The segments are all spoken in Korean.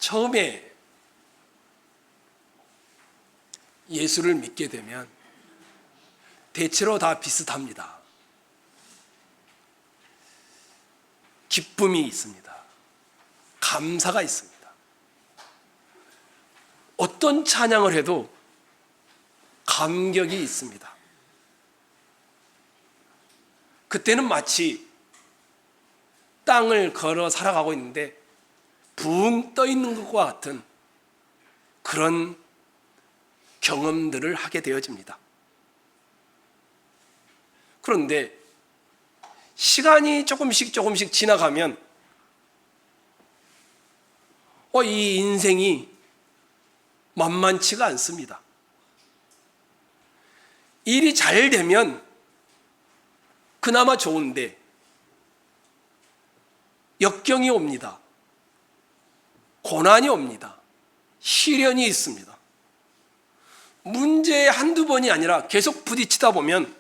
처음에 예수를 믿게 되면 대체로 다 비슷합니다. 기쁨이 있습니다. 감사가 있습니다. 어떤 찬양을 해도 감격이 있습니다. 그때는 마치 땅을 걸어 살아가고 있는데 붕 떠 있는 것과 같은 그런 경험들을 하게 되어집니다. 그런데 시간이 조금씩 지나가면 이 인생이 만만치가 않습니다. 일이 잘 되면 그나마 좋은데 역경이 옵니다. 고난이 옵니다. 시련이 있습니다. 문제에 한두 번이 아니라 계속 부딪히다 보면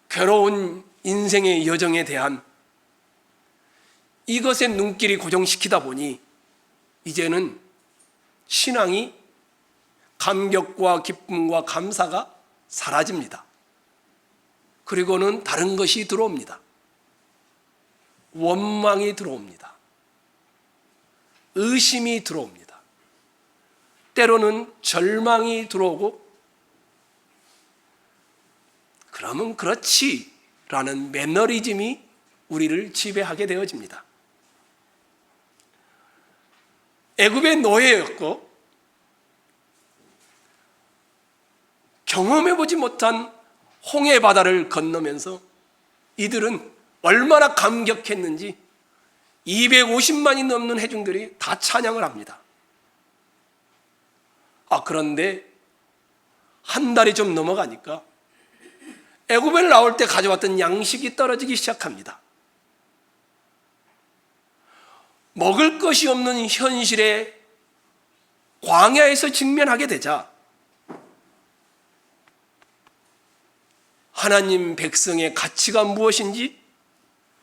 괴로운 인생의 여정에 대한 이것의 눈길이 고정시키다 보니 이제는 신앙이 감격과 기쁨과 감사가 사라집니다. 그리고는 다른 것이 들어옵니다. 원망이 들어옵니다. 의심이 들어옵니다. 때로는 절망이 들어오고 그러면 그렇지라는 매너리즘이 우리를 지배하게 되어집니다. 애굽의 노예였고 경험해보지 못한 홍해 바다를 건너면서 이들은 얼마나 감격했는지 250만이 넘는 회중들이 다 찬양을 합니다. 그런데 한 달이 좀 넘어가니까 애굽에 나올 때 가져왔던 양식이 떨어지기 시작합니다. 먹을 것이 없는 현실에 광야에서 직면하게 되자 하나님 백성의 가치가 무엇인지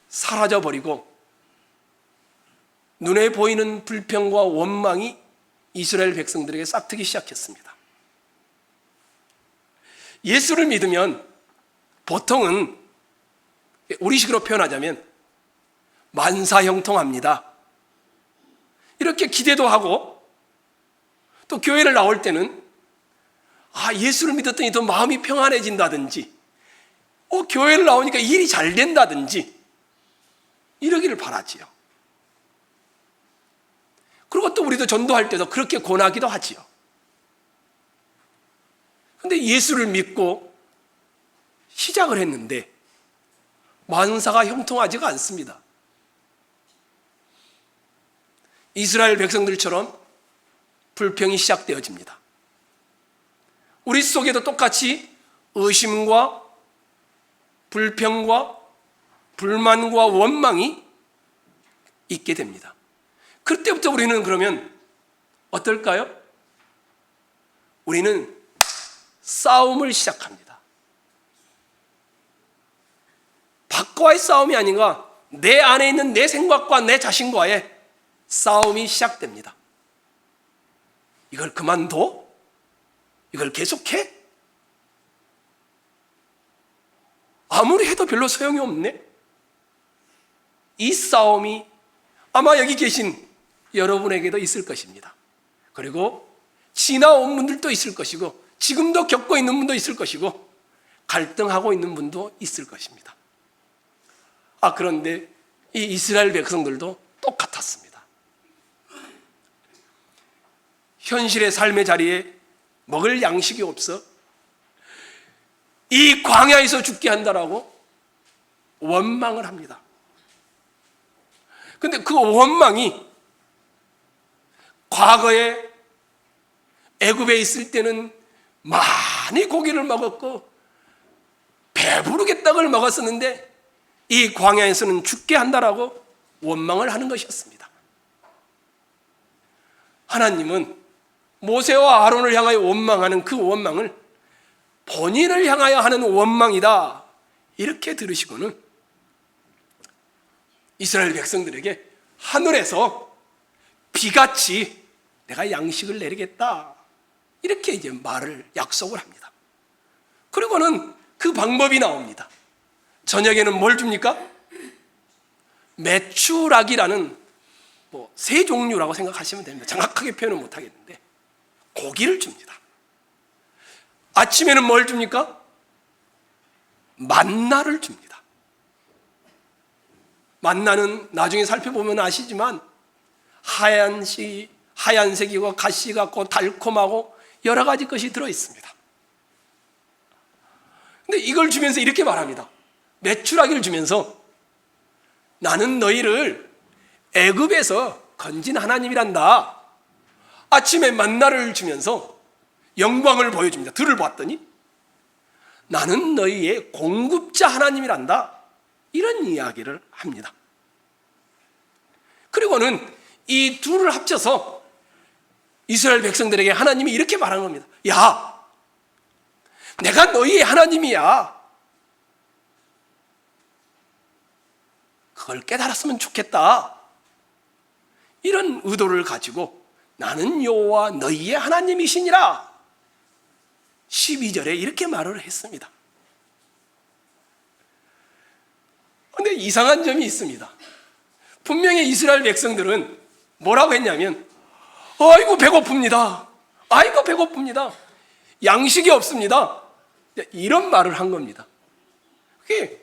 사라져버리고 눈에 보이는 불평과 원망이 이스라엘 백성들에게 싹트기 시작했습니다. 예수를 믿으면 보통은 우리식으로 표현하자면 만사형통합니다. 이렇게 기대도 하고 또 교회를 나올 때는 예수를 믿었더니 더 마음이 평안해진다든지 교회를 나오니까 일이 잘 된다든지 이러기를 바라지요. 그리고 또 우리도 전도할 때도 그렇게 권하기도 하지요. 그런데 예수를 믿고 시작을 했는데 만사가 형통하지가 않습니다. 이스라엘 백성들처럼 불평이 시작되어집니다. 우리 속에도 똑같이 의심과 불평과 불만과 원망이 있게 됩니다. 그때부터 우리는 그러면 어떨까요? 우리는 싸움을 시작합니다. 밖과의 싸움이 아닌가, 내 안에 있는 내 생각과 내 자신과의 싸움이 시작됩니다. 이걸 그만둬? 이걸 계속해? 아무리 해도 별로 소용이 없네? 이 싸움이 아마 여기 계신 여러분에게도 있을 것입니다. 그리고 지나온 분들도 있을 것이고 지금도 겪고 있는 분도 있을 것이고 갈등하고 있는 분도 있을 것입니다. 그런데 이 이스라엘 백성들도 똑같았습니다. 현실의 삶의 자리에 먹을 양식이 없어 이 광야에서 죽게 한다라고 원망을 합니다. 근데 그 원망이 과거에 애굽에 있을 때는 많이 고기를 먹었고 배부르게 떡을 먹었었는데 이 광야에서는 죽게 한다라고 원망을 하는 것이었습니다. 하나님은 모세와 아론을 향하여 원망하는 그 원망을 본인을 향하여 하는 원망이다 이렇게 들으시고는 이스라엘 백성들에게 하늘에서 비같이 내가 양식을 내리겠다. 이렇게 이제 말을 약속을 합니다. 그리고는 그 방법이 나옵니다. 저녁에는 뭘 줍니까? 메추라기라는 새 종류라고 생각하시면 됩니다. 정확하게 표현은 못하겠는데 고기를 줍니다. 아침에는 뭘 줍니까? 만나를 줍니다. 만나는 나중에 살펴보면 아시지만 하얀색이고 가시 같고 달콤하고 여러 가지 것이 들어있습니다. 근데 이걸 주면서 이렇게 말합니다. 메추라기를 주면서 나는 너희를 애굽에서 건진 하나님이란다. 아침에 만나를 주면서 영광을 보여줍니다. 들을 봤더니 나는 너희의 공급자 하나님이란다. 이런 이야기를 합니다. 그리고는 이 둘을 합쳐서 이스라엘 백성들에게 하나님이 이렇게 말하는 겁니다. 야, 내가 너희의 하나님이야. 그걸 깨달았으면 좋겠다. 이런 의도를 가지고 나는 여호와 너희의 하나님이시니라. 12절에 이렇게 말을 했습니다. 그런데 이상한 점이 있습니다. 분명히 이스라엘 백성들은 뭐라고 했냐면 아이고 배고픕니다. 아이고 배고픕니다. 양식이 없습니다. 이런 말을 한 겁니다. 그게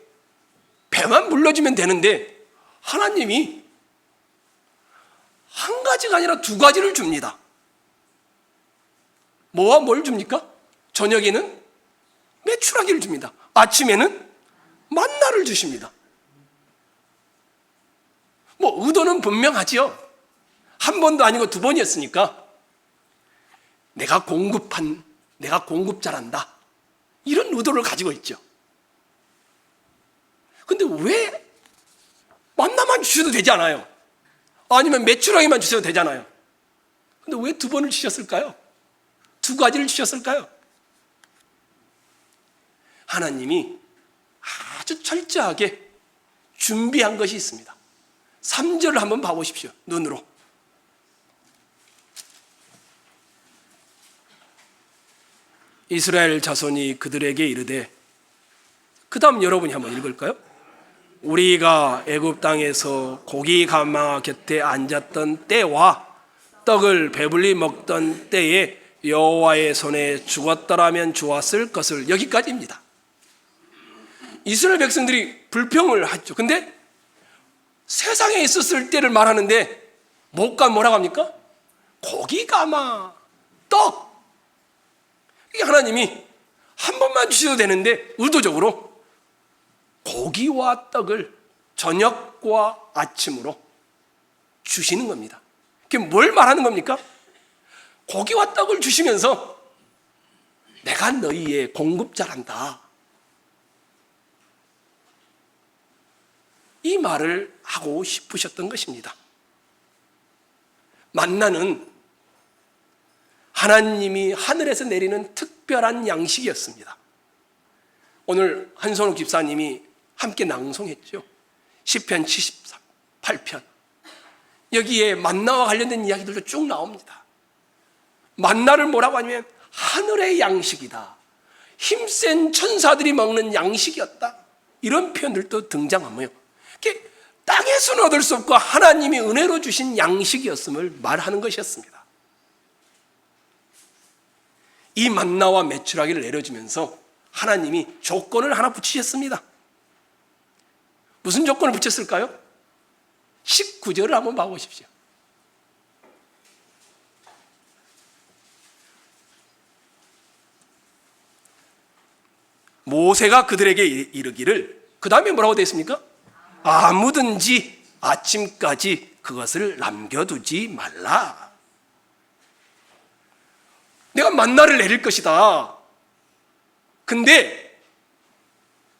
배만 불러주면 되는데 하나님이 한 가지가 아니라 두 가지를 줍니다. 뭐와 뭘 줍니까? 저녁에는 메추라기를 줍니다. 아침에는 만나를 주십니다. 의도는 분명하지요. 한 번도 아니고 두 번이었으니까 내가 공급자란다. 이런 의도를 가지고 있죠. 근데 왜 만나만 주셔도 되지 않아요? 아니면 메추라기만 주셔도 되잖아요. 근데 왜 두 번을 주셨을까요? 두 가지를 주셨을까요? 하나님이 아주 철저하게 준비한 것이 있습니다. 3절을 한번 봐보십시오. 눈으로. 이스라엘 자손이 그들에게 이르되, 그 다음 여러분이 한번 읽을까요? 우리가 애굽 땅에서 고기 가마 곁에 앉았던 때와 떡을 배불리 먹던 때에 여호와의 손에 죽었더라면 좋았을 것을. 여기까지입니다. 이스라엘 백성들이 불평을 하죠. 근데 세상에 있었을 때를 말하는데 뭐가 뭐라고 합니까? 고기 가마, 떡. 이게 하나님이 한 번만 주셔도 되는데 의도적으로 고기와 떡을 저녁과 아침으로 주시는 겁니다. 그게 뭘 말하는 겁니까? 고기와 떡을 주시면서 내가 너희의 공급자란다. 이 말을 하고 싶으셨던 것입니다. 만나는 하나님이 하늘에서 내리는 특별한 양식이었습니다. 오늘 한선욱 집사님이 함께 낭송했죠. 시편 78편. 여기에 만나와 관련된 이야기들도 쭉 나옵니다. 만나를 뭐라고 하냐면 하늘의 양식이다. 힘센 천사들이 먹는 양식이었다. 이런 표현들도 등장하며 땅에서는 얻을 수 없고 하나님이 은혜로 주신 양식이었음을 말하는 것이었습니다. 이 만나와 메추라기를 내려주면서 하나님이 조건을 하나 붙이셨습니다. 무슨 조건을 붙였을까요? 19절을 한번 봐보십시오. 모세가 그들에게 이르기를, 그 다음에 뭐라고 되어 있습니까? 아무든지 아침까지 그것을 남겨두지 말라. 내가 만나를 내릴 것이다. 근데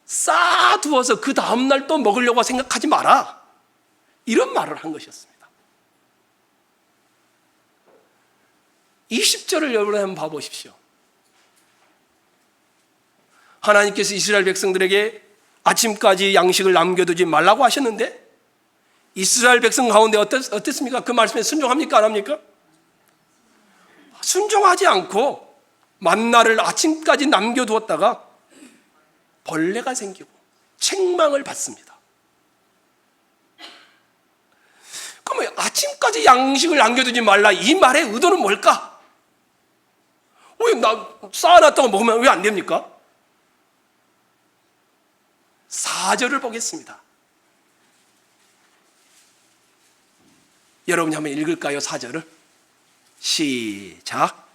쌓아두어서 그 다음날 또 먹으려고 생각하지 마라. 이런 말을 한 것이었습니다. 20절을 여러분 한번 봐보십시오. 하나님께서 이스라엘 백성들에게 아침까지 양식을 남겨두지 말라고 하셨는데 이스라엘 백성 가운데 어땠습니까? 그 말씀에 순종합니까? 안 합니까? 순종하지 않고 만나를 아침까지 남겨두었다가 벌레가 생기고 책망을 받습니다. 그러면 아침까지 양식을 남겨두지 말라, 이 말의 의도는 뭘까? 왜 쌓아놨다고 먹으면 왜 안 됩니까? 4절을 보겠습니다. 여러분이 한번 읽을까요? 4절을 시작.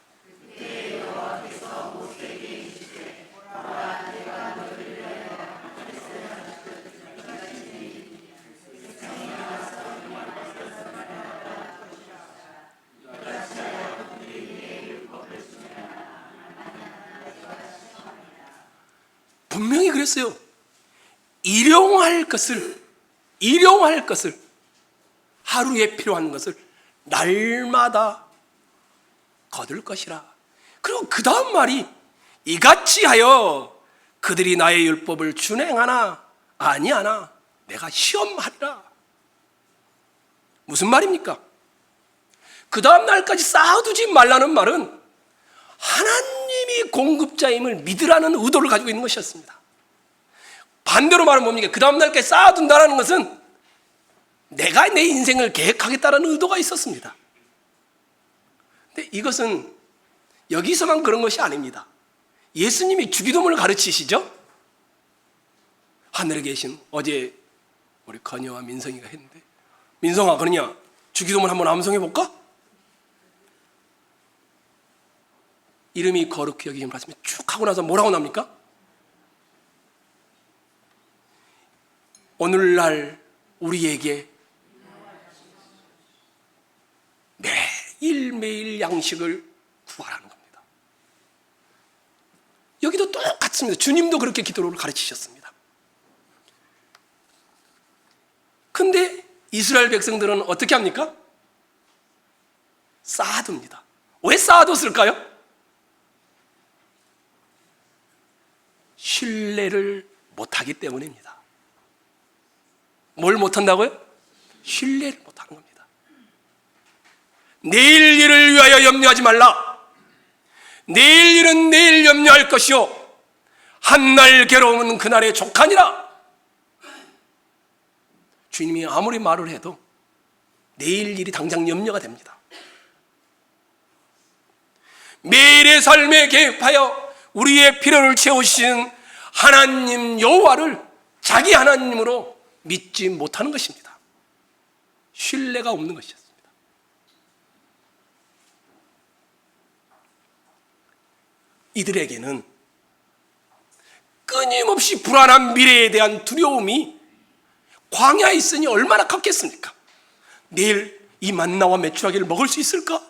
분명히 그랬어요. 일용할 것을 하루에 필요한 것을 날마다 거둘 것이라. 그리고 그 다음 말이 이같이 하여 그들이 나의 율법을 준행하나 아니하나 내가 시험하리라. 무슨 말입니까? 그 다음 날까지 쌓아두지 말라는 말은 하나님이 공급자임을 믿으라는 의도를 가지고 있는 것이었습니다. 반대로 말하면 뭡니까? 그 다음 날까지 쌓아둔다는 것은 내가 내 인생을 계획하겠다는 의도가 있었습니다. 근데 이것은 여기서만 그런 것이 아닙니다. 예수님이 주기도문을 가르치시죠? 하늘에 계신, 어제 우리 건여와 민성이가 했는데, 민성아, 그러냐 주기도문 한번 암송해 볼까? 이름이 거룩히 여기신 말씀이 쭉 하고 나서 뭐라고 납니까? 오늘날 우리에게 매일매일 양식을 구하라는 겁니다. 여기도 똑같습니다. 주님도 그렇게 기도를 가르치셨습니다. 근데 이스라엘 백성들은 어떻게 합니까? 쌓아둡니다. 왜 쌓아뒀을까요? 신뢰를 못하기 때문입니다. 뭘 못한다고요? 신뢰를 못하는 겁니다. 내일 일을 위하여 염려하지 말라. 내일 일은 내일 염려할 것이요 한날 괴로움은 그날의 족하니라. 주님이 아무리 말을 해도 내일 일이 당장 염려가 됩니다. 매일의 삶에 개입하여 우리의 필요를 채우시는 하나님 여호와를 자기 하나님으로 믿지 못하는 것입니다. 신뢰가 없는 것이었습니다. 이들에게는 끊임없이 불안한 미래에 대한 두려움이 광야에 있으니 얼마나 컸겠습니까? 내일 이 만나와 메추라기를 먹을 수 있을까?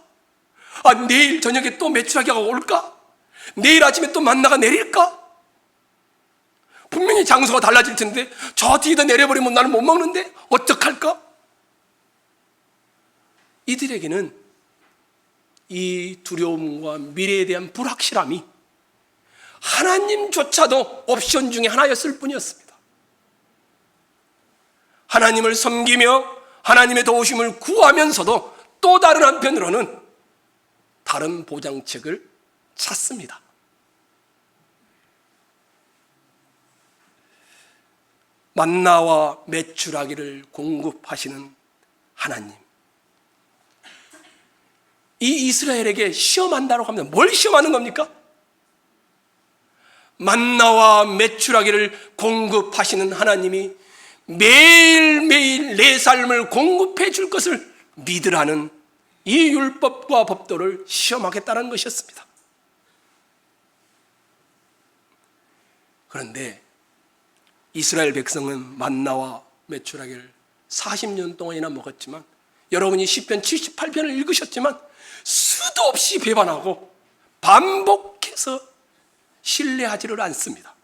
내일 저녁에 또 메추라기가 올까? 내일 아침에 또 만나가 내릴까? 분명히 장소가 달라질 텐데 저 뒤에다 내려버리면 나는 못 먹는데 어떡할까? 이들에게는 이 두려움과 미래에 대한 불확실함이 하나님조차도 옵션 중에 하나였을 뿐이었습니다. 하나님을 섬기며 하나님의 도우심을 구하면서도 또 다른 한편으로는 다른 보장책을 찾습니다. 만나와 메추라기를 공급하시는 하나님, 이 이스라엘에게 시험한다고 하면 뭘 시험하는 겁니까? 만나와 메추라기를 공급하시는 하나님이 매일매일 내 삶을 공급해 줄 것을 믿으라는 이 율법과 법도를 시험하겠다는 것이었습니다. 그런데 이스라엘 백성은 만나와 메추라기를 40년 동안이나 먹었지만, 여러분이 시편 78편을 읽으셨지만 수도 없이 배반하고 반복해서 신뢰하지를 않습니다.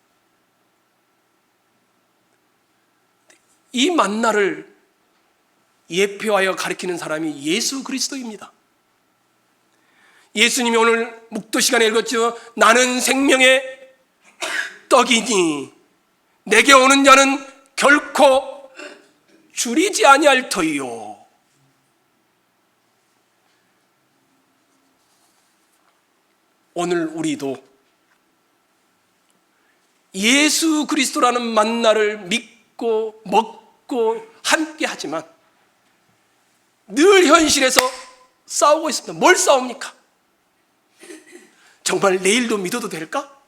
이 만나를 예표하여 가리키는 사람이 예수 그리스도입니다. 예수님이 오늘 묵도 시간에 읽었죠. 나는 생명의 떡이니 내게 오는 자는 결코 줄이지 아니할 터이요. 오늘 우리도 예수 그리스도라는 만나를 믿고 먹고 함께 하지만 늘 현실에서 싸우고 있습니다. 뭘 싸웁니까? 정말 내일도 믿어도 될까?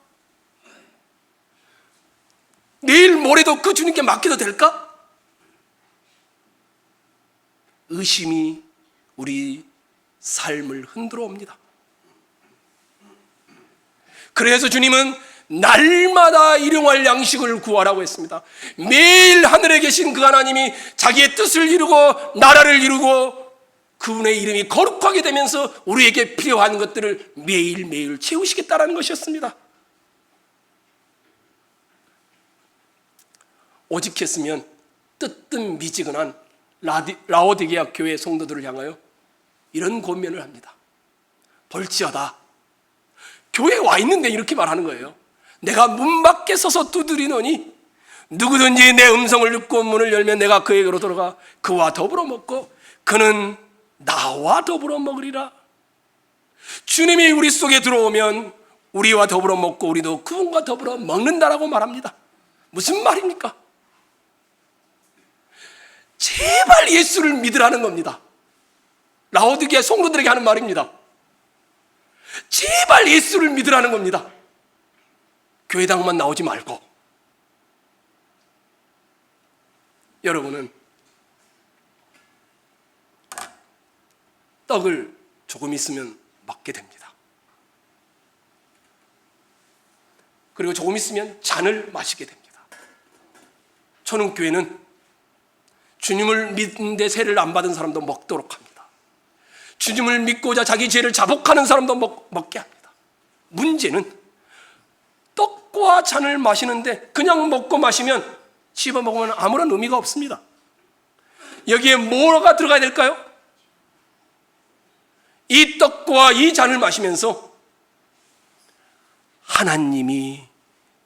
내일 모레도 그 주님께 맡겨도 될까? 의심이 우리 삶을 흔들어 옵니다. 그래서 주님은 날마다 일용할 양식을 구하라고 했습니다. 매일 하늘에 계신 그 하나님이 자기의 뜻을 이루고 나라를 이루고 그분의 이름이 거룩하게 되면서 우리에게 필요한 것들을 매일매일 채우시겠다는 것이었습니다. 오직했으면 뜨뜻미지근한 라오디게아 교회 성도들을 향하여 이런 권면을 합니다. 볼지어다, 교회에 와 있는데 이렇게 말하는 거예요. 내가 문 밖에 서서 두드리노니 누구든지 내 음성을 듣고 문을 열면 내가 그에게로 들어가 그와 더불어 먹고 그는 나와 더불어 먹으리라. 주님이 우리 속에 들어오면 우리와 더불어 먹고 우리도 그분과 더불어 먹는다라고 말합니다. 무슨 말입니까? 제발 예수를 믿으라는 겁니다. 라오디게아 성도들에게 하는 말입니다. 제발 예수를 믿으라는 겁니다. 교회당만 나오지 말고. 여러분은 떡을 조금 있으면 먹게 됩니다. 그리고 조금 있으면 잔을 마시게 됩니다. 초능교회는 주님을 믿는데 세를 안 받은 사람도 먹도록 합니다. 주님을 믿고자 자기 죄를 자복하는 사람도 먹게 합니다. 문제는 떡과 잔을 마시는데 그냥 먹고 마시면 씹어 먹으면 아무런 의미가 없습니다. 여기에 뭐가 들어가야 될까요? 이 떡과 이 잔을 마시면서 하나님이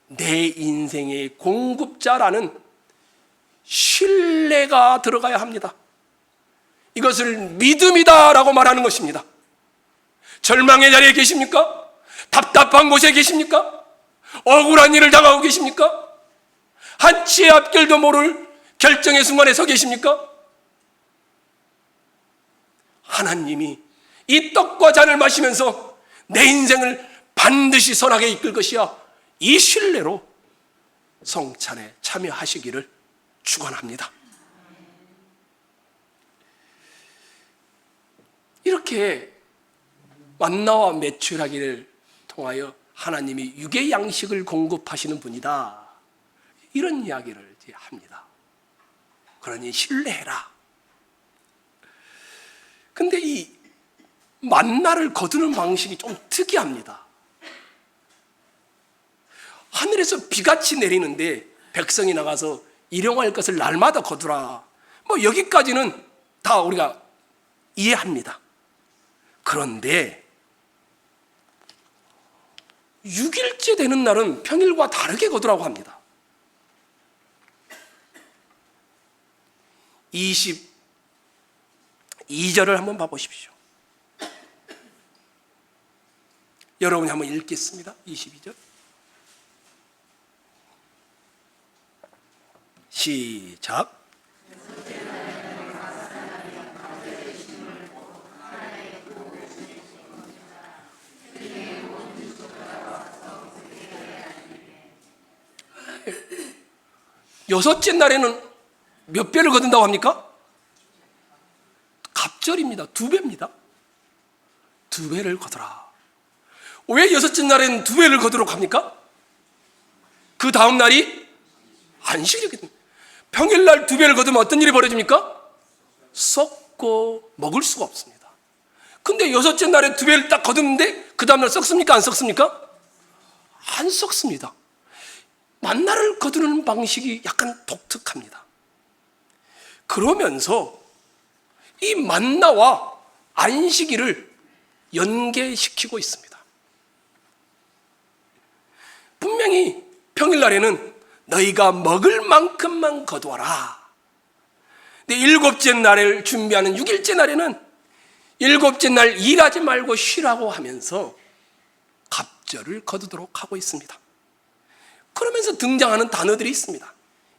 내 인생의 공급자라는 신뢰가 들어가야 합니다. 이것을 믿음이다라고 말하는 것입니다. 절망의 자리에 계십니까? 답답한 곳에 계십니까? 억울한 일을 당하고 계십니까? 한치의 앞길도 모를 결정의 순간에 서 계십니까? 하나님이 이 떡과 잔을 마시면서 내 인생을 반드시 선하게 이끌 것이야, 이 신뢰로 성찬에 참여하시기를 축원합니다. 이렇게 만나와 메추라기를 통하여 하나님이 육의 양식을 공급하시는 분이다, 이런 이야기를 합니다. 그러니 신뢰해라. 근데 이 만나를 거두는 방식이 좀 특이합니다. 하늘에서 비같이 내리는데 백성이 나가서 일용할 것을 날마다 거두라, 뭐 여기까지는 다 우리가 이해합니다. 그런데 6일째 되는 날은 평일과 다르게 거두라고 합니다. 22절을 한번 봐보십시오. 여러분이 한번 읽겠습니다. 22절 시작. 여섯째 날에는 몇 배를 거둔다고 합니까? 갑절입니다. 2배입니다. 2배를 거두라. 왜 여섯째 날에는 2배를 거두도록 합니까? 그 다음 날이 안식일이거든요. 평일날 2배를 거두면 어떤 일이 벌어집니까? 썩고 먹을 수가 없습니다. 근데 여섯째 날에 2배를 딱 거두는데 그 다음날 썩습니까? 안 썩습니까? 안 썩습니다. 만나를 거두는 방식이 약간 독특합니다. 그러면서 이 만나와 안식일을 연계시키고 있습니다. 분명히 평일날에는 너희가 먹을 만큼만 거두어라. 근데 일곱째 날을 준비하는 6일째 날에는 일곱째 날 일하지 말고 쉬라고 하면서 갑절을 거두도록 하고 있습니다. 그러면서 등장하는 단어들이 있습니다.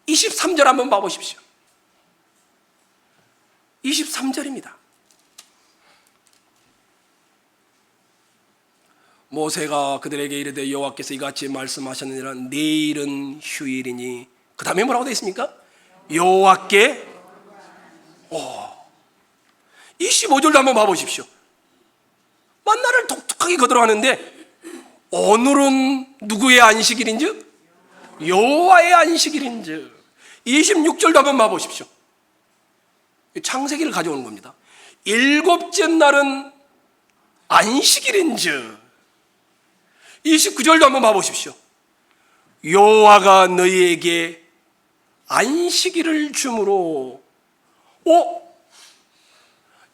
23절 한번 봐보십시오. 23절입니다. 모세가 그들에게 이르되 여호와께서 이같이 말씀하셨느니라. 내일은 휴일이니, 그 다음에 뭐라고 되어 있습니까? 여호와께 25절도 한번 봐보십시오. 만나를 독특하게 거들어가는데 오늘은 누구의 안식일인지? 여호와의 안식일인지. 26절도 한번 봐보십시오. 창세기를 가져오는 겁니다. 일곱째 날은 안식일인지. 29절도 한번 봐보십시오. 여호와가 너희에게 안식일을 주므로.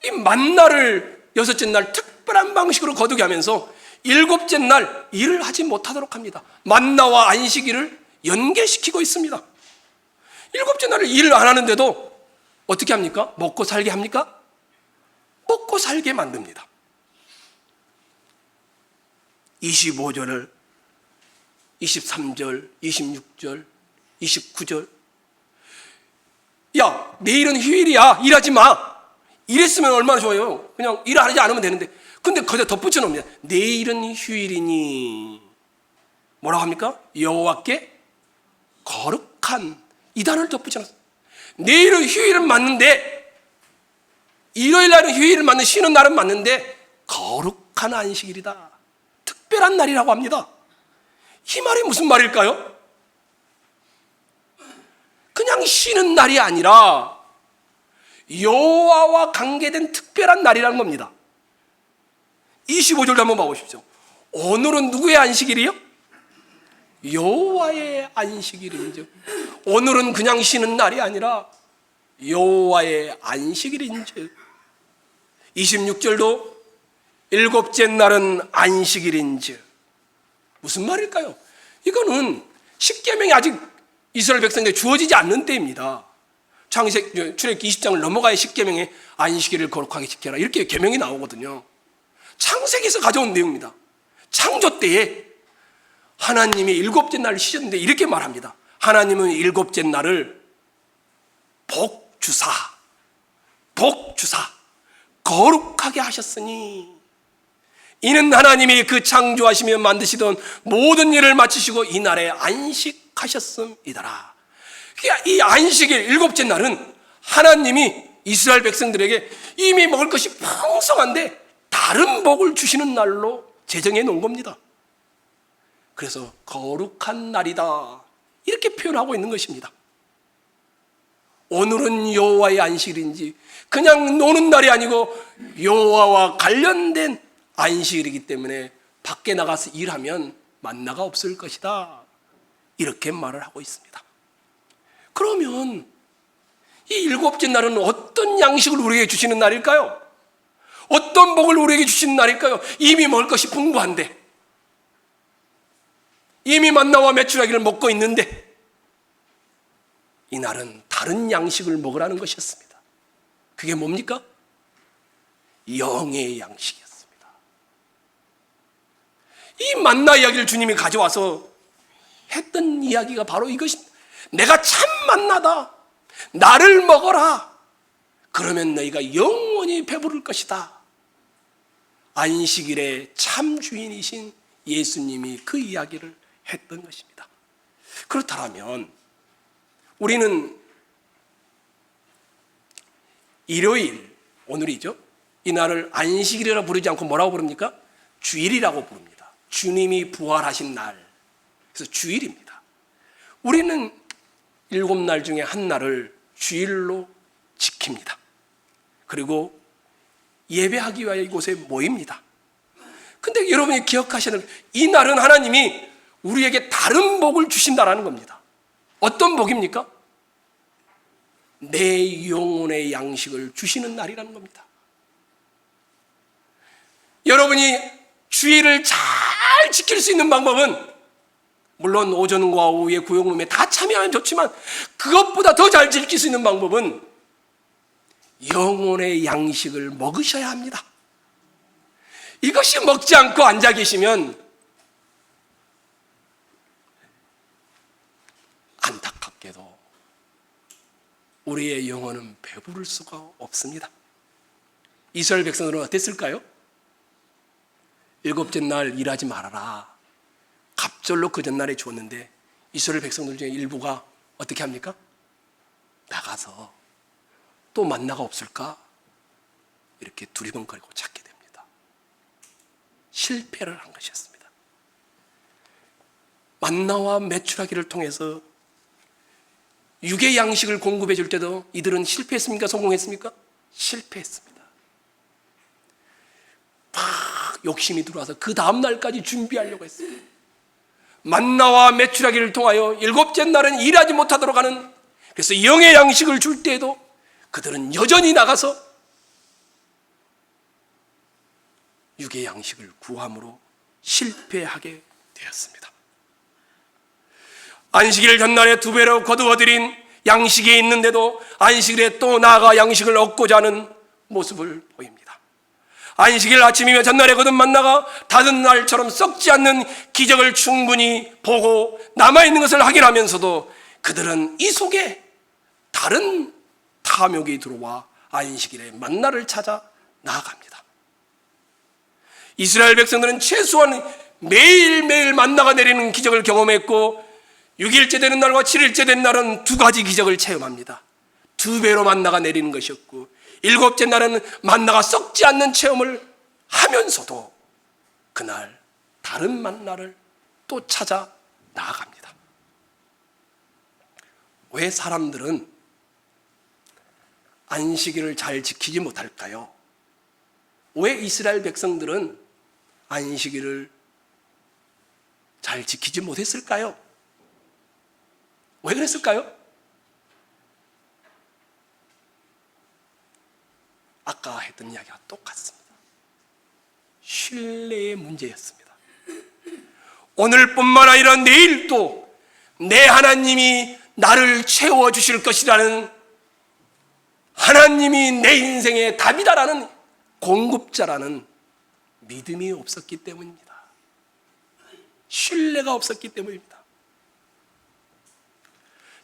이 만나를 여섯째 날 특별한 방식으로 거두게 하면서 일곱째 날 일을 하지 못하도록 합니다. 만나와 안식일을 연계시키고 있습니다. 일곱째 날을 일을 안 하는데도 어떻게 합니까? 먹고 살게 합니까? 먹고 살게 만듭니다. 25절을 23절, 26절, 29절. 야, 내일은 휴일이야. 일하지 마. 이랬으면 얼마나 좋아요. 그냥 일하지 않으면 되는데. 근데 거기다 덧붙여 놓습니다. 내일은 휴일이니 뭐라고 합니까? 여호와께 거룩한, 이 단어를 덧붙여 놨어요. 내일은 휴일은 맞는데, 일요일 날은 휴일을 맞는, 쉬는 날은 맞는데 거룩한 안식일이다. 특별한 날이라고 합니다. 이 말이 무슨 말일까요? 그냥 쉬는 날이 아니라 여호와와 관계된 특별한 날이라는 겁니다. 25절도 한번 봐보십시오. 오늘은 누구의 안식일이요? 여호와의 안식일인즉. 오늘은 그냥 쉬는 날이 아니라 여호와의 안식일인즉. 26절도 일곱째 날은 안식일인즉. 무슨 말일까요? 이거는 십계명이 아직 이스라엘 백성에게 주어지지 않는 때입니다. 출애굽기 20장을 넘어가야 십계명에 안식일을 거룩하게 지켜라, 이렇게 계명이 나오거든요. 창세기에서 가져온 내용입니다. 창조 때에 하나님이 일곱째 날을 쉬셨는데 이렇게 말합니다. 하나님은 일곱째 날을 복주사 거룩하게 하셨으니, 이는 하나님이 그 창조하시며 만드시던 모든 일을 마치시고 이 날에 안식하셨음이더라. 이 안식일 일곱째 날은 하나님이 이스라엘 백성들에게 이미 먹을 것이 풍성한데 다른 복을 주시는 날로 제정해 놓은 겁니다. 그래서 거룩한 날이다, 이렇게 표현하고 있는 것입니다. 오늘은 여호와의 안식일인지, 그냥 노는 날이 아니고 여호와와 관련된 안식일이기 때문에 밖에 나가서 일하면 만나가 없을 것이다, 이렇게 말을 하고 있습니다. 그러면 이 일곱째 날은 어떤 양식을 우리에게 주시는 날일까요? 어떤 복을 우리에게 주시는 날일까요? 이미 먹을 것이 풍부한데, 이미 만나와 메추라기를 먹고 있는데, 이 날은 다른 양식을 먹으라는 것이었습니다. 그게 뭡니까? 영의 양식이었습니다. 이 만나 이야기를 주님이 가져와서 했던 이야기가 바로 이것입니다. 내가 참 만나다. 나를 먹어라. 그러면 너희가 영원히 배부를 것이다. 안식일의 참 주인이신 예수님이 그 이야기를 했던 것입니다. 그렇다면 우리는 일요일, 오늘이죠, 이 날을 안식일이라고 부르지 않고 뭐라고 부릅니까? 주일이라고 부릅니다. 주님이 부활하신 날, 그래서 주일입니다. 우리는 7날 중에 한 날을 주일로 지킵니다. 그리고 예배하기 위하여 이곳에 모입니다. 근데 여러분이 기억하시는, 이 날은 하나님이 우리에게 다른 복을 주신다라는 겁니다. 어떤 복입니까? 내 영혼의 양식을 주시는 날이라는 겁니다. 여러분이 주일을 잘 지킬 수 있는 방법은, 물론 오전과 오후에 구역문에 다 참여하면 좋지만 그것보다 더 잘 지킬 수 있는 방법은 영혼의 양식을 먹으셔야 합니다. 이것이 먹지 않고 앉아 계시면 안타깝게도 우리의 영혼은 배부를 수가 없습니다. 이스라엘 백성들은 어땠을까요? 일곱째 날 일하지 말아라. 갑절로 그 전날에 줬는데 이스라엘 백성들 중에 일부가 어떻게 합니까? 나가서 또 만나가 없을까? 이렇게 두리번거리고 찾게 됩니다. 실패를 한 것이었습니다. 만나와 메추라기를 통해서 육의 양식을 공급해 줄 때도 이들은 실패했습니까? 성공했습니까? 실패했습니다. 막 욕심이 들어와서 그 다음 날까지 준비하려고 했습니다. 만나와 메추라기를 통하여 일곱째 날은 일하지 못하도록 하는, 그래서 영의 양식을 줄 때에도 그들은 여전히 나가서 육의 양식을 구함으로 실패하게 되었습니다. 안식일 전날에 2배로 거두어들인 양식이 있는데도 안식일에 또 나아가 양식을 얻고자 하는 모습을 보입니다. 안식일 아침이며 전날에 거둔 만나가 다른 날처럼 썩지 않는 기적을 충분히 보고 남아있는 것을 확인하면서도 그들은 이 속에 다른 탐욕이 들어와 안식일에 만나를 찾아 나아갑니다. 이스라엘 백성들은 최소한 매일매일 만나가 내리는 기적을 경험했고 6일째 되는 날과 7일째 되는 날은 2가지 기적을 체험합니다. 2배로 만나가 내리는 것이었고 7째 날은 만나가 썩지 않는 체험을 하면서도 그날 다른 만나를 또 찾아 나아갑니다. 왜 사람들은 안식일을 잘 지키지 못할까요? 왜 이스라엘 백성들은 안식일을 잘 지키지 못했을까요? 왜 그랬을까요? 아까 했던 이야기가 똑같습니다. 신뢰의 문제였습니다. 오늘뿐만 아니라 내일도 내 하나님이 나를 채워주실 것이라는, 하나님이 내 인생의 답이다라는 공급자라는 믿음이 없었기 때문입니다. 신뢰가 없었기 때문입니다.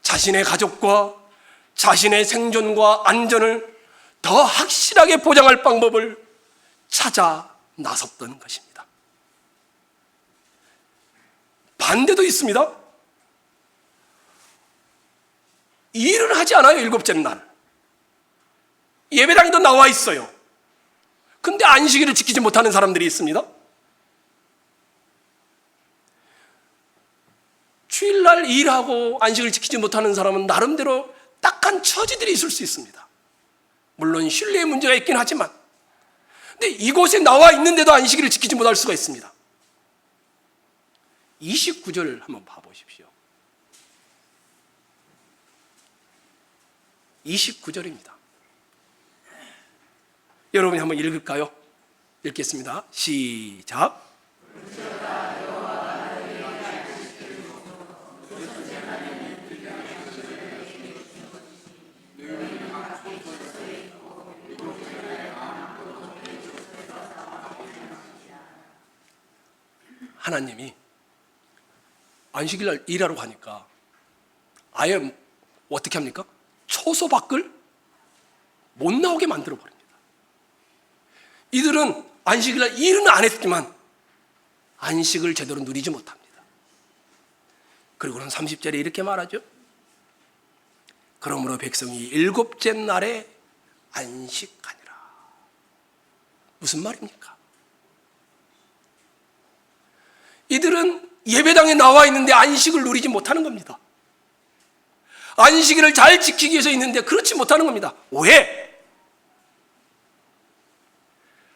자신의 가족과 자신의 생존과 안전을 더 확실하게 보장할 방법을 찾아 나섰던 것입니다. 반대도 있습니다. 일을 하지 않아요. 7째 날 예배당에도 나와 있어요. 근데 안식일을 지키지 못하는 사람들이 있습니다. 주일날 일하고 안식을 지키지 못하는 사람은 나름대로 딱한 처지들이 있을 수 있습니다. 물론 신뢰의 문제가 있긴 하지만, 근데 이곳에 나와 있는데도 안식일을 지키지 못할 수가 있습니다. 29절 한번 봐보십시오. 29절입니다. 여러분이 한번 읽을까요? 읽겠습니다. 시작. 하나님이 안식일날 일하러 가니까 아예 어떻게 합니까? 초소 밖을 못 나오게 만들어 버립니다. 이들은 안식일날 일은 안 했지만 안식을 제대로 누리지 못합니다. 그리고는 30절에 이렇게 말하죠. 그러므로 백성이 7째 날에 안식하니라. 무슨 말입니까? 이들은 예배당에 나와 있는데 안식을 누리지 못하는 겁니다. 안식일을 잘 지키기 위해서 있는데 그렇지 못하는 겁니다. 왜?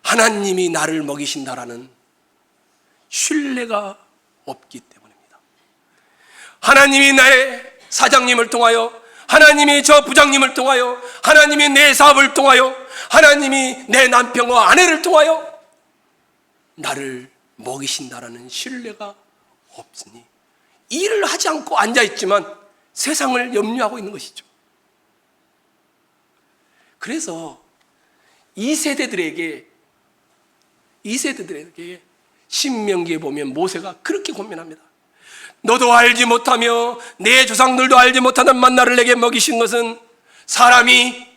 하나님이 나를 먹이신다라는 신뢰가 없기 때문입니다. 하나님이 나의 사장님을 통하여, 하나님이 저 부장님을 통하여, 하나님이 내 사업을 통하여, 하나님이 내 남편과 아내를 통하여 나를 먹이신다라는 신뢰가 없으니 일을 하지 않고 앉아있지만 세상을 염려하고 있는 것이죠. 그래서 이 세대들에게 신명기에 보면 모세가 그렇게 고민합니다. 너도 알지 못하며 내 조상들도 알지 못하는 만나를 내게 먹이신 것은 사람이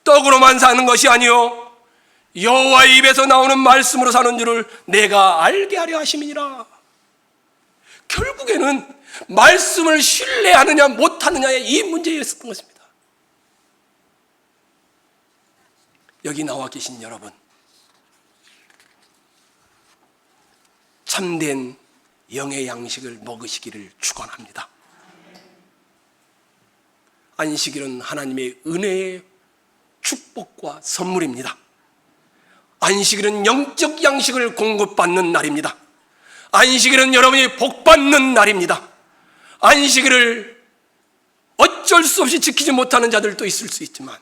떡으로만 사는 것이 아니요 여호와의 입에서 나오는 말씀으로 사는 줄을 내가 알게 하려 하심이니라. 결국에는 말씀을 신뢰하느냐 못하느냐의 이 문제였던 것입니다. 여기 나와 계신 여러분, 참된 영의 양식을 먹으시기를 축원합니다. 안식일은 하나님의 은혜의 축복과 선물입니다. 안식일은 영적 양식을 공급받는 날입니다. 안식일은 여러분이 복받는 날입니다. 안식일을 어쩔 수 없이 지키지 못하는 자들도 있을 수 있지만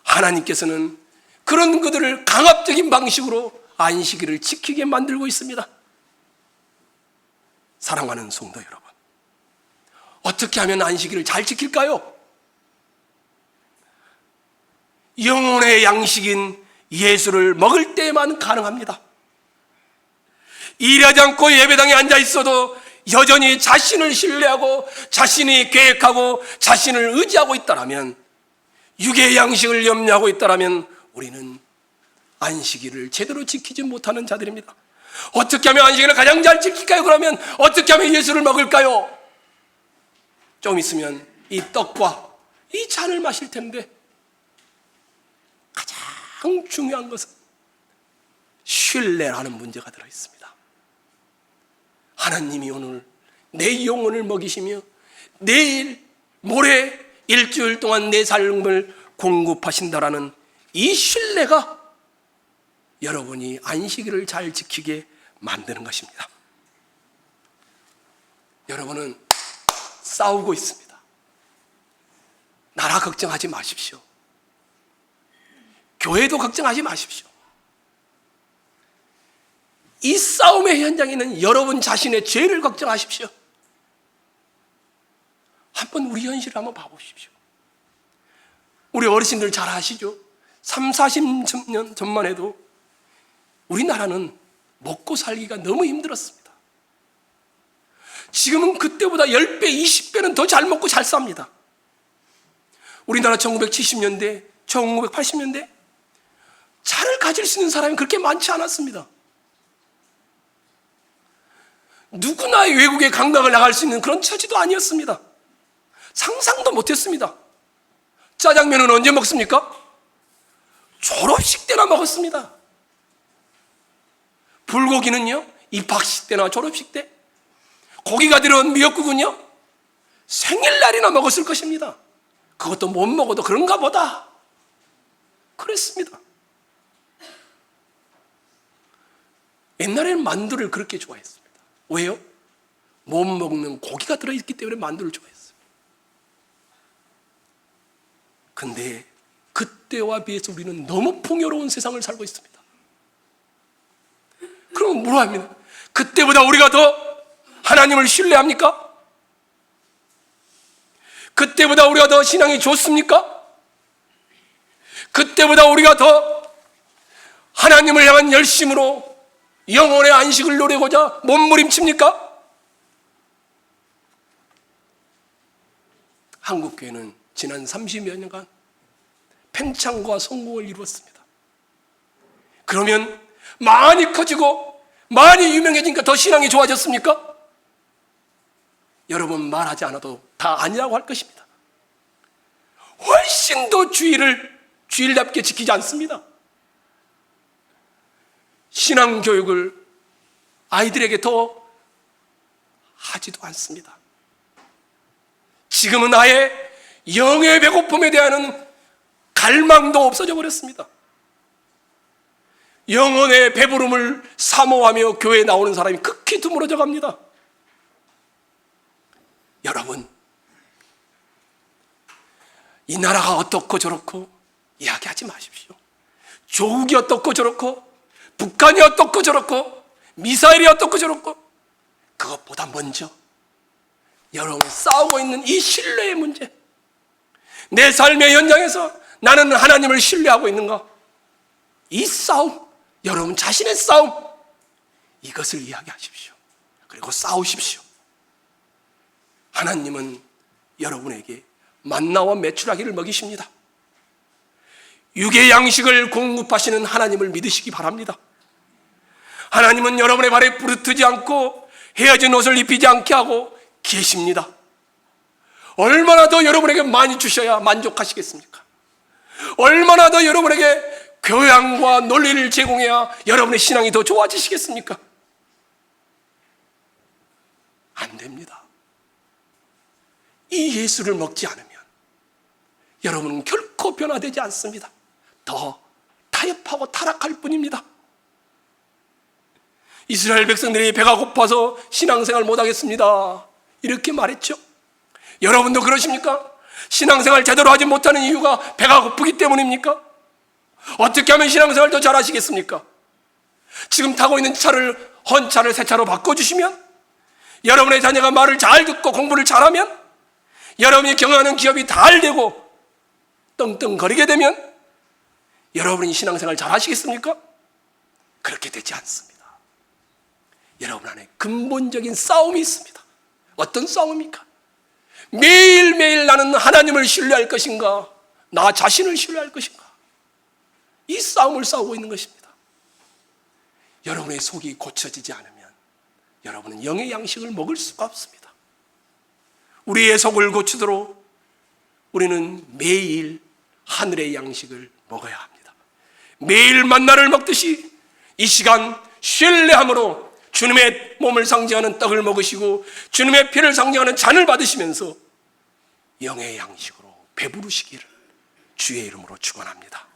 하나님께서는 그런 그들을 강압적인 방식으로 안식일을 지키게 만들고 있습니다. 사랑하는 성도 여러분, 어떻게 하면 안식일을 잘 지킬까요? 영혼의 양식인 예수를 먹을 때만 가능합니다. 일하지 않고 예배당에 앉아 있어도 여전히 자신을 신뢰하고 자신이 계획하고 자신을 의지하고 있다라면, 육의 양식을 염려하고 있다라면 우리는 안식일을 제대로 지키지 못하는 자들입니다. 어떻게 하면 안식일을 가장 잘 지킬까요? 그러면 어떻게 하면 예수를 먹을까요? 좀 있으면 이 떡과 이 잔을 마실 텐데, 가장 중요한 것은 신뢰라는 문제가 들어있습니다. 하나님이 오늘 내 영혼을 먹이시며 내일, 모레, 일주일 동안 내 삶을 공급하신다라는 이 신뢰가 여러분이 안식일을 잘 지키게 만드는 것입니다. 여러분은 싸우고 있습니다. 나라 걱정하지 마십시오. 교회도 걱정하지 마십시오. 이 싸움의 현장에는 여러분 자신의 죄를 걱정하십시오. 한번 우리 현실을 한번 봐보십시오. 우리 어르신들 잘 아시죠? 30-40년 전만 해도 우리나라는 먹고 살기가 너무 힘들었습니다. 지금은 그때보다 10배, 20배는 더 잘 먹고 잘 삽니다. 우리나라 1970년대, 1980년대 차를 가질 수 있는 사람이 그렇게 많지 않았습니다. 누구나 외국에 관광을 나갈 수 있는 그런 처지도 아니었습니다. 상상도 못했습니다. 짜장면은 언제 먹습니까? 졸업식 때나 먹었습니다. 불고기는요, 입학식 때나 졸업식 때. 고기가 들어온 미역국은요, 생일날이나 먹었을 것입니다. 그것도 못 먹어도 그런가 보다 그랬습니다. 옛날에는 만두를 그렇게 좋아했습니다. 왜요? 못 먹는 고기가 들어있기 때문에 만두를 좋아했어요. 근데 그때와 비해서 우리는 너무 풍요로운 세상을 살고 있습니다. 그럼 뭐라 합니까? 그때보다 우리가 더 하나님을 신뢰합니까? 그때보다 우리가 더 신앙이 좋습니까? 그때보다 우리가 더 하나님을 향한 열심으로 영혼의 안식을 누리고자 몸부림칩니까? 한국교회는 지난 30여 년간 팽창과 성공을 이루었습니다. 그러면 많이 커지고 많이 유명해지니까 더 신앙이 좋아졌습니까? 여러분 말하지 않아도 다 아니라고 할 것입니다. 훨씬 더 주일답게 지키지 않습니다. 신앙교육을 아이들에게 더 하지도 않습니다. 지금은 아예 영의 배고픔에 대한 갈망도 없어져 버렸습니다. 영혼의 배부름을 사모하며 교회에 나오는 사람이 극히 드물어져 갑니다. 여러분, 이 나라가 어떻고 저렇고 이야기하지 마십시오. 조국이 어떻고 저렇고 북한이 어떻고 저렇고 미사일이 어떻고 저렇고, 그것보다 먼저 여러분 싸우고 있는 이 신뢰의 문제, 내 삶의 현장에서 나는 하나님을 신뢰하고 있는가? 이 싸움, 여러분 자신의 싸움, 이것을 이야기하십시오. 그리고 싸우십시오. 하나님은 여러분에게 만나와 메추라기를 먹이십니다. 육의 양식을 공급하시는 하나님을 믿으시기 바랍니다. 하나님은 여러분의 발에 부르트지 않고 헤어진 옷을 입히지 않게 하고 계십니다. 얼마나 더 여러분에게 많이 주셔야 만족하시겠습니까? 얼마나 더 여러분에게 교양과 논리를 제공해야 여러분의 신앙이 더 좋아지시겠습니까? 안 됩니다. 이 예수를 먹지 않으면 여러분은 결코 변화되지 않습니다. 더 타협하고 타락할 뿐입니다. 이스라엘 백성들이 배가 고파서 신앙생활 못하겠습니다, 이렇게 말했죠. 여러분도 그러십니까? 신앙생활 제대로 하지 못하는 이유가 배가 고프기 때문입니까? 어떻게 하면 신앙생활 더 잘하시겠습니까? 지금 타고 있는 차를 헌차를 새 차로 바꿔주시면, 여러분의 자녀가 말을 잘 듣고 공부를 잘하면, 여러분이 경영하는 기업이 잘 되고 떵떵거리게 되면 여러분이 신앙생활 잘 하시겠습니까? 그렇게 되지 않습니다. 여러분 안에 근본적인 싸움이 있습니다. 어떤 싸움입니까? 매일매일 나는 하나님을 신뢰할 것인가, 나 자신을 신뢰할 것인가, 이 싸움을 싸우고 있는 것입니다. 여러분의 속이 고쳐지지 않으면 여러분은 영의 양식을 먹을 수가 없습니다. 우리의 속을 고치도록 우리는 매일 하늘의 양식을 먹어야 합니다. 매일 만나를 먹듯이 이 시간 신뢰함으로 주님의 몸을 상징하는 떡을 먹으시고 주님의 피를 상징하는 잔을 받으시면서 영의 양식으로 배부르시기를 주의 이름으로 축원합니다.